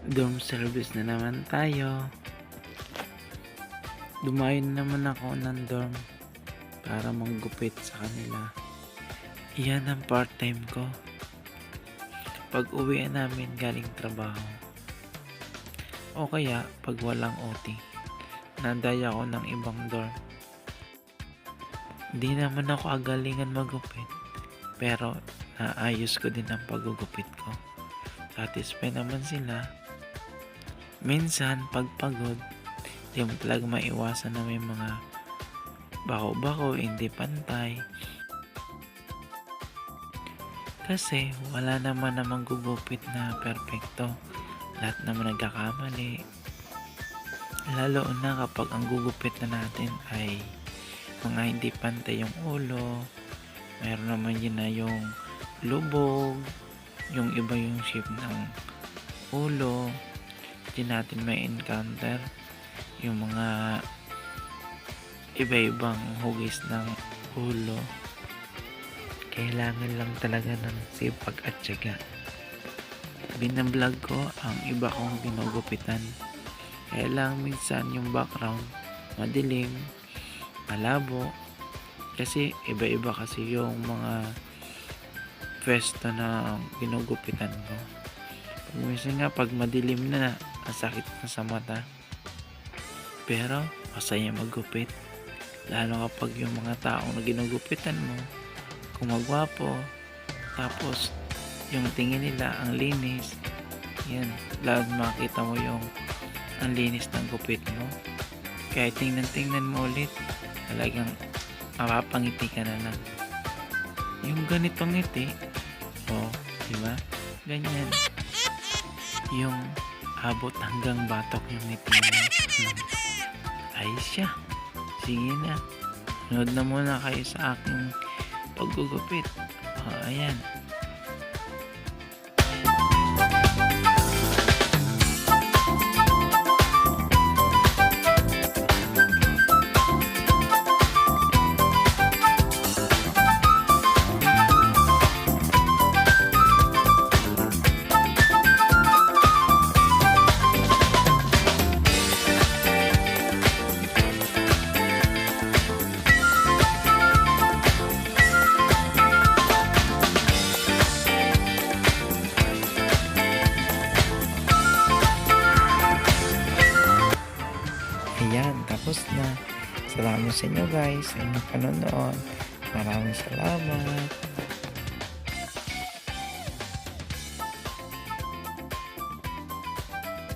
Dorm service na naman tayo. Dumayo na naman ako ng dorm para manggupit sa kanila. Iyan ang part-time ko. Pag uwi namin galing trabaho. O kaya pag walang OT, nadaya ako ng ibang dorm. Di naman ako agalingan magupit, pero naayos ko din ang paggugupit ko. Satisfied naman sila. Minsan pag pagod, di mo talaga maiwasan na may mga bako-bako, hindi pantay. Kasi wala naman namang gugupit na perfecto. Lahat naman nagkakamali. Lalo na kapag ang gugupit na natin ay mga hindi pantay yung ulo. Mayroon naman yun na yung lubog. Yung iba yung shape ng ulo. Hindi natin may encounter yung mga iba-ibang hugis ng ulo. Kailangan lang talaga ng sipag at tiyaga. Binablog ko ang iba kong ginugupitan. Kaya lang minsan yung background madilim, malabo. Kasi iba-iba kasi yung mga pwesto na ginugupitan ko. Minsan nga pag madilim na, ang sakit na sa mata. Pero masaya maggupit. Lalo kapag yung mga taong na ginugupitan mo, kung magwapo, tapos yung tingin nila ang linis, yan, lalo makita mo yung ang linis ng gupit mo. Kaya tingnan mo ulit, talagang mapapangiti ka na lang. Yung ganitong ngiti, diba? Ganyan. Yung abot hanggang batok yung ngiti mo. Ayos siya. Sige na. Nood na muna kayo sa aking paggugupit. Ayan. Ayan, tapos na. Salamat sa inyo guys sa inyong panonood. Maraming salamat.